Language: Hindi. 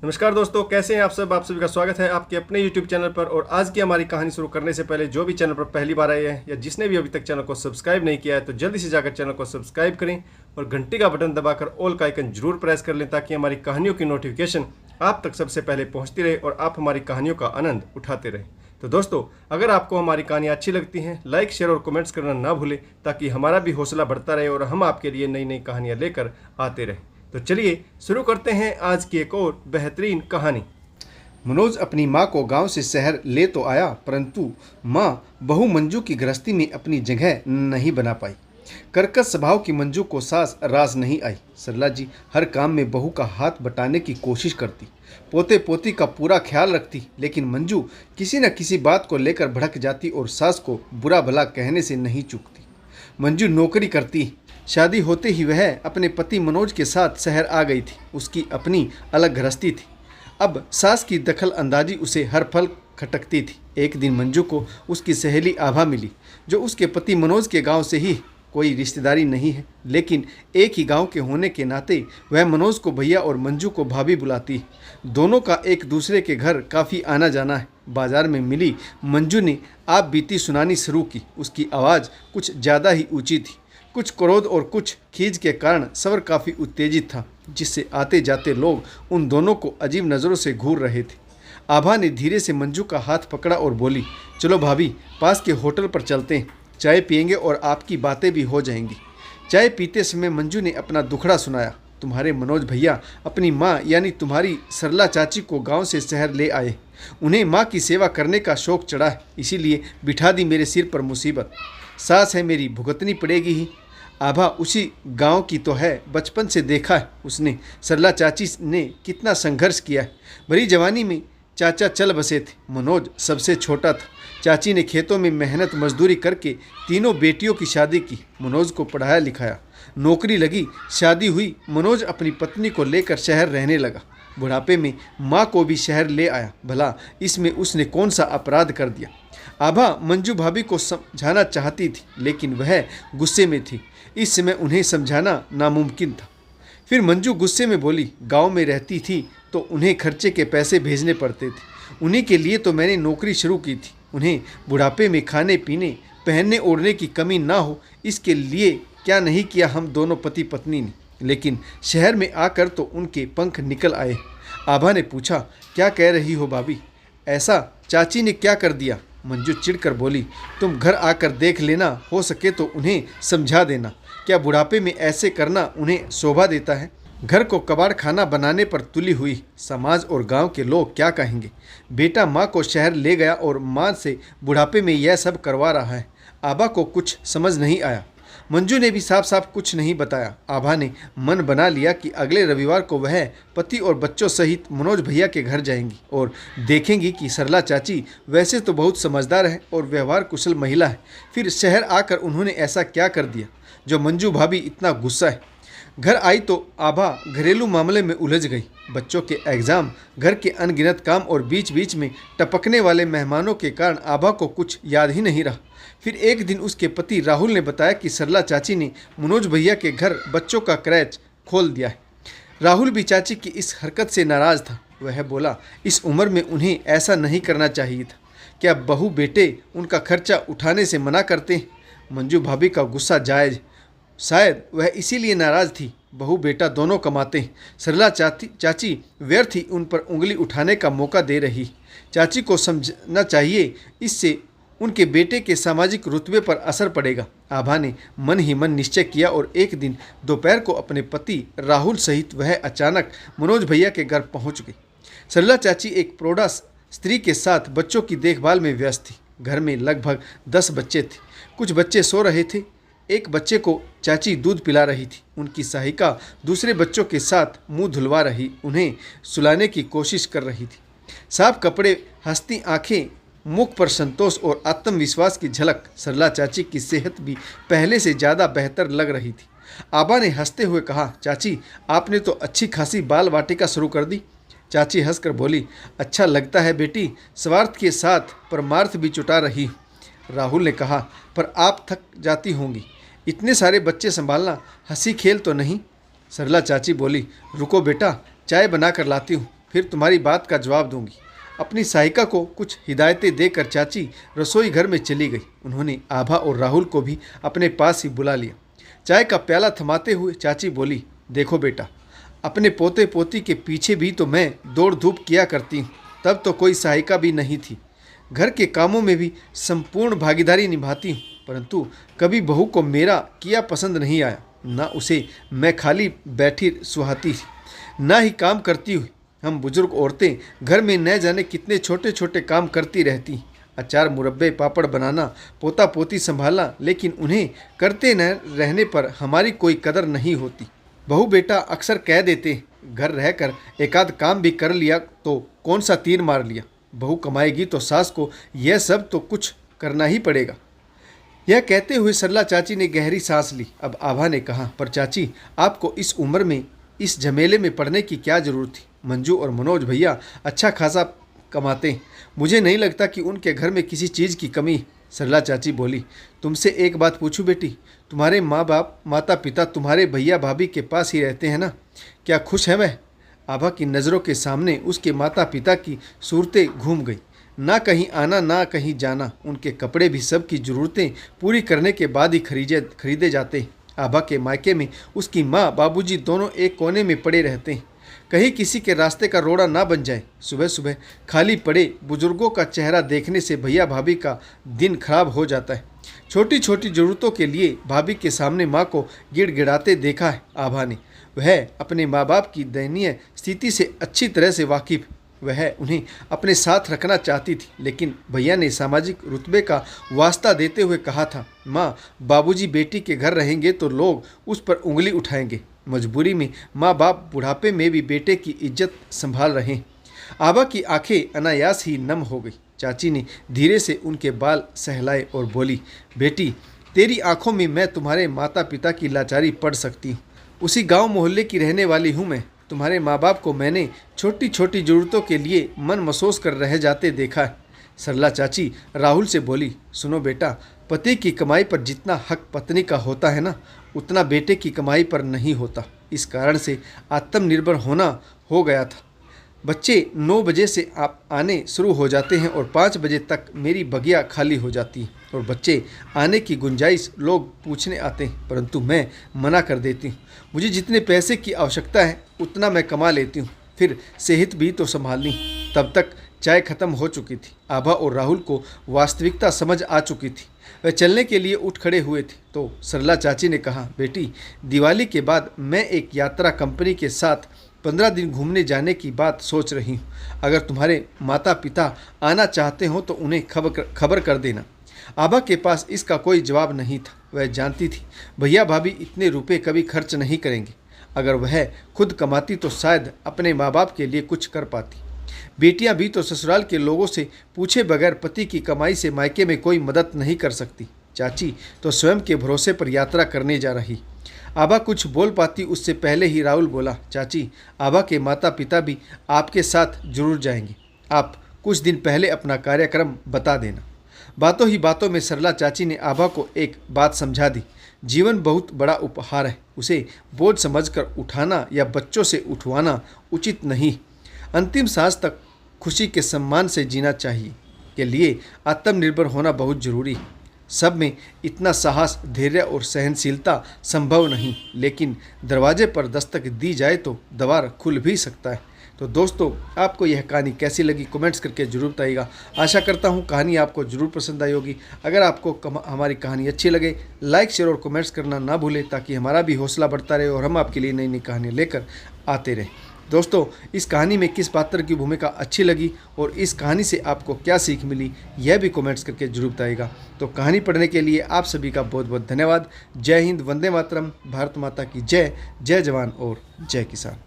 नमस्कार दोस्तों, कैसे हैं आप सब। आप सभी का स्वागत है आपके अपने YouTube चैनल पर। और आज की हमारी कहानी शुरू करने से पहले जो भी चैनल पर पहली बार आए हैं या जिसने भी अभी तक चैनल को सब्सक्राइब नहीं किया है तो जल्दी से जाकर चैनल को सब्सक्राइब करें और घंटी का बटन दबाकर ऑल का आइकन जरूर प्रेस कर लें ताकि हमारी कहानियों की नोटिफिकेशन आप तक सबसे पहले पहुँचती रहे और आप हमारी कहानियों का आनंद उठाते रहें। तो दोस्तों, अगर आपको हमारी कहानियाँ अच्छी लगती हैं, लाइक शेयर और कमेंट्स करना ना भूलें ताकि हमारा भी हौसला बढ़ता रहे और हम आपके लिए नई नई कहानियाँ लेकर आते रहें। तो चलिए शुरू करते हैं आज की एक और बेहतरीन कहानी। मनोज अपनी माँ को गांव से शहर ले तो आया, परंतु माँ बहू मंजू की गृहस्थी में अपनी जगह नहीं बना पाई। कर्कश स्वभाव की मंजू को सास रास नहीं आई। सरला जी हर काम में बहू का हाथ बटाने की कोशिश करती, पोते पोती का पूरा ख्याल रखती, लेकिन मंजू किसी न किसी बात को लेकर भड़क जाती और सास को बुरा भला कहने से नहीं चूकती। मंजू नौकरी करती। शादी होते ही वह अपने पति मनोज के साथ शहर आ गई थी। उसकी अपनी अलग गृहस्थी थी। अब सास की दखल अंदाजी उसे हर पल खटकती थी। एक दिन मंजू को उसकी सहेली आभा मिली, जो उसके पति मनोज के गांव से ही, कोई रिश्तेदारी नहीं है, लेकिन एक ही गांव के होने के नाते वह मनोज को भैया और मंजू को भाभी बुलाती। दोनों का एक दूसरे के घर काफ़ी आना जाना है। बाजार में मिली मंजू ने आप बीती सुनानी शुरू की। उसकी आवाज़ कुछ ज़्यादा ही ऊंची थी। कुछ क्रोध और कुछ खींच के कारण स्वर काफ़ी उत्तेजित था, जिससे आते जाते लोग उन दोनों को अजीब नज़रों से घूर रहे थे। आभा ने धीरे से मंजू का हाथ पकड़ा और बोली, चलो भाभी, पास के होटल पर चलते हैं, चाय पियेंगे और आपकी बातें भी हो जाएंगी। चाय पीते समय मंजू ने अपना दुखड़ा सुनाया। तुम्हारे मनोज भैया अपनी माँ यानी तुम्हारी सरला चाची को गांव से शहर ले आए। उन्हें माँ की सेवा करने का शौक चढ़ा है, इसीलिए बिठा दी मेरे सिर पर मुसीबत। सास है मेरी, भुगतनी पड़ेगी ही। आभा उसी गांव की तो है, बचपन से देखा है उसने सरला चाची ने कितना संघर्ष किया है। भरी जवानी में चाचा चल बसे थे। मनोज सबसे छोटा था। चाची ने खेतों में मेहनत मजदूरी करके तीनों बेटियों की शादी की। मनोज को पढ़ाया लिखाया, नौकरी लगी, शादी हुई। मनोज अपनी पत्नी को लेकर शहर रहने लगा। बुढ़ापे में माँ को भी शहर ले आया। भला इसमें उसने कौन सा अपराध कर दिया। आभा मंजू भाभी को समझाना चाहती थी, लेकिन वह गुस्से में थी। इस समय उन्हें समझाना नामुमकिन था। फिर मंजू गुस्से में बोली, गांव में रहती थी तो उन्हें खर्चे के पैसे भेजने पड़ते थे। उन्हीं के लिए तो मैंने नौकरी शुरू की थी। उन्हें बुढ़ापे में खाने पीने पहनने ओढ़ने की कमी ना हो, इसके लिए क्या नहीं किया हम दोनों पति पत्नी ने। लेकिन शहर में आकर तो उनके पंख निकल आए। आभा ने पूछा, क्या कह रही हो भाभी? ऐसा चाची ने क्या कर दिया? मंजू चिढ़कर बोली, तुम घर आकर देख लेना, हो सके तो उन्हें समझा देना। क्या बुढ़ापे में ऐसे करना उन्हें शोभा देता है? घर को कबाड़ खाना बनाने पर तुली हुई। समाज और गांव के लोग क्या कहेंगे? बेटा माँ को शहर ले गया और माँ से बुढ़ापे में यह सब करवा रहा है। आभा को कुछ समझ नहीं आया। मंजू ने भी साफ साफ कुछ नहीं बताया। आभा ने मन बना लिया कि अगले रविवार को वह पति और बच्चों सहित मनोज भैया के घर जाएंगी और देखेंगी कि सरला चाची वैसे तो बहुत समझदार है और व्यवहार कुशल महिला है, फिर शहर आकर उन्होंने ऐसा क्या कर दिया जो मंजू भाभी इतना गुस्सा है। घर आई तो आभा घरेलू मामले में उलझ गई। बच्चों के एग्ज़ाम, घर के अनगिनत काम और बीच बीच में टपकने वाले मेहमानों के कारण आभा को कुछ याद ही नहीं रहा। फिर एक दिन उसके पति राहुल ने बताया कि सरला चाची ने मनोज भैया के घर बच्चों का क्रैच खोल दिया है। राहुल भी चाची की इस हरकत से नाराज़ था। वह बोला, इस उम्र में उन्हें ऐसा नहीं करना चाहिए था। क्या बहू बेटे उनका खर्चा उठाने से मना करते हैं? मंजू भाभी का गुस्सा जायज़, शायद वह इसीलिए नाराज़ थी। बहू बेटा दोनों कमाते हैं। सरला चाची व्यर्थ ही उन पर उंगली उठाने का मौका दे रही। चाची को समझना चाहिए, इससे उनके बेटे के सामाजिक रुतबे पर असर पड़ेगा। आभा ने मन ही मन निश्चय किया और एक दिन दोपहर को अपने पति राहुल सहित वह अचानक मनोज भैया के घर पहुंच गई। सरला चाची एक प्रौढ़ा स्त्री के साथ बच्चों की देखभाल में व्यस्त थी। घर में लगभग 10 बच्चे थे। कुछ बच्चे सो रहे थे। एक बच्चे को चाची दूध पिला रही थी। उनकी सहायिका दूसरे बच्चों के साथ मुंह धुलवा रही, उन्हें सुलाने की कोशिश कर रही थी। साफ कपड़े, हंसती आंखें, मुख पर संतोष और आत्मविश्वास की झलक। सरला चाची की सेहत भी पहले से ज़्यादा बेहतर लग रही थी। आबा ने हंसते हुए कहा, चाची आपने तो अच्छी खासी बाल वाटिका शुरू कर दी। चाची हंसकर बोली, अच्छा लगता है बेटी, स्वार्थ के साथ परमार्थ भी जुटा रही हूँ। राहुल ने कहा, पर आप थक जाती होंगी, इतने सारे बच्चे संभालना हंसी खेल तो नहीं। सरला चाची बोली, रुको बेटा, चाय बना कर लाती हूँ। फिर तुम्हारी बात का जवाब दूंगी। अपनी सहायिका को कुछ हिदायतें देकर चाची रसोई घर में चली गई। उन्होंने आभा और राहुल को भी अपने पास ही बुला लिया। चाय का प्याला थमाते हुए चाची बोली, देखो बेटा, अपने पोते पोती के पीछे भी तो मैं दौड़ धूप किया करती हूँ। तब तो कोई सहायिका भी नहीं थी। घर के कामों में भी संपूर्ण भागीदारी निभाती हूँ, परंतु कभी बहू को मेरा किया पसंद नहीं आया। ना उसे मैं खाली बैठी सुहाती थी, ना ही काम करती हुई। हम बुजुर्ग औरतें घर में न जाने कितने छोटे छोटे काम करती रहती। अचार, मुरब्बे, पापड़ बनाना, पोता पोती संभालना, लेकिन उन्हें करते न रहने पर हमारी कोई कदर नहीं होती। बहू बेटा अक्सर कह देते, घर रहकर एक आध काम भी कर लिया तो कौन सा तीर मार लिया। बहू कमाएगी तो सास को यह सब तो कुछ करना ही पड़ेगा। यह कहते हुए सरला चाची ने गहरी सांस ली। अब आभा ने कहा, पर चाची, आपको इस उम्र में इस झमेले में पड़ने की क्या ज़रूरत थी। मंजू और मनोज भैया अच्छा खासा कमाते हैं। मुझे नहीं लगता कि उनके घर में किसी चीज़ की कमी है। सरला चाची बोली, तुमसे एक बात पूछूं बेटी, तुम्हारे माँ बाप, माता पिता तुम्हारे भैया भाभी के पास ही रहते हैं ना? क्या खुश है वह? आभा की नज़रों के सामने उसके माता पिता की सूरतें घूम गई। ना कहीं आना, ना कहीं जाना। उनके कपड़े भी सब की ज़रूरतें पूरी करने के बाद ही खरीदे जाते हैं। आभा के मायके में उसकी माँ बाबूजी दोनों एक कोने में पड़े रहते हैं, कहीं किसी के रास्ते का रोड़ा ना बन जाए। सुबह सुबह खाली पड़े बुजुर्गों का चेहरा देखने से भैया भाभी का दिन खराब हो जाता है। छोटी छोटी ज़रूरतों के लिए भाभी के सामने माँ को गिड़गिड़ाते देखा है आभा ने। वह अपने माँ बाप की दयनीय स्थिति से अच्छी तरह से वाकिफ। वह उन्हें अपने साथ रखना चाहती थी, लेकिन भैया ने सामाजिक रुतबे का वास्ता देते हुए कहा था, माँ बाबूजी बेटी के घर रहेंगे तो लोग उस पर उंगली उठाएंगे। मजबूरी में माँ बाप बुढ़ापे में भी बेटे की इज्जत संभाल रहे हैं। आभा की आंखें अनायास ही नम हो गई। चाची ने धीरे से उनके बाल सहलाए और बोली, बेटी, तेरी आंखों में मैं तुम्हारे माता पिता की लाचारी पढ़ सकती हूँ। उसी गांव मोहल्ले की रहने वाली हूँ मैं। तुम्हारे माँ बाप को मैंने छोटी छोटी ज़रूरतों के लिए मन महसूस कर रह जाते देखा है। सरला चाची राहुल से बोली, सुनो बेटा, पति की कमाई पर जितना हक पत्नी का होता है ना, उतना बेटे की कमाई पर नहीं होता। इस कारण से आत्मनिर्भर होना हो गया था। बच्चे 9 बजे से आप आने शुरू हो जाते हैं और 5 बजे तक मेरी बगिया खाली हो जाती है और बच्चे आने की गुंजाइश लोग पूछने आते हैं, परंतु मैं मना कर देती हूँ। मुझे जितने पैसे की आवश्यकता है उतना मैं कमा लेती हूँ, फिर सेहत भी तो संभालनी। तब तक चाय खत्म हो चुकी थी। आभा और राहुल को वास्तविकता समझ आ चुकी थी। वह चलने के लिए उठ खड़े हुए थे तो सरला चाची ने कहा, बेटी, दिवाली के बाद मैं एक यात्रा कंपनी के साथ 15 दिन घूमने जाने की बात सोच रही हूँ। अगर तुम्हारे माता पिता आना चाहते हो तो उन्हें खबर कर देना। आभा के पास इसका कोई जवाब नहीं था। वह जानती थी भैया भाभी इतने रुपए कभी खर्च नहीं करेंगे। अगर वह खुद कमाती तो शायद अपने माँ बाप के लिए कुछ कर पाती। बेटियां भी तो ससुराल के लोगों से पूछे बगैर पति की कमाई से मायके में कोई मदद नहीं कर सकती। चाची तो स्वयं के भरोसे पर यात्रा करने जा रही। आभा कुछ बोल पाती उससे पहले ही राहुल बोला, चाची, आभा के माता पिता भी आपके साथ जरूर जाएंगे। आप कुछ दिन पहले अपना कार्यक्रम बता देना। बातों ही बातों में सरला चाची ने आभा को एक बात समझा दी। जीवन बहुत बड़ा उपहार है, उसे बोझ समझकर उठाना या बच्चों से उठवाना उचित नहीं। अंतिम सांस तक खुशी के सम्मान से जीना चाहिए के लिए आत्मनिर्भर होना बहुत जरूरी है। सब में इतना साहस, धैर्य और सहनशीलता संभव नहीं, लेकिन दरवाजे पर दस्तक दी जाए तो द्वार खुल भी सकता है। तो दोस्तों, आपको यह कहानी कैसी लगी कमेंट्स करके जरूर बताइएगा। आशा करता हूँ कहानी आपको जरूर पसंद आई होगी। अगर आपको हमारी कहानी अच्छी लगे, लाइक, शेयर और कमेंट्स करना ना भूलें, ताकि हमारा भी हौसला बढ़ता रहे और हम आपके लिए नई नई कहानियाँ लेकर आते रहें। दोस्तों, इस कहानी में किस पात्र की भूमिका अच्छी लगी और इस कहानी से आपको क्या सीख मिली, यह भी कमेंट्स करके जरूर बताइएगा। तो कहानी पढ़ने के लिए आप सभी का बहुत बहुत धन्यवाद। जय हिंद, वंदे मातरम, भारत माता की जय। जय जवान और जय किसान।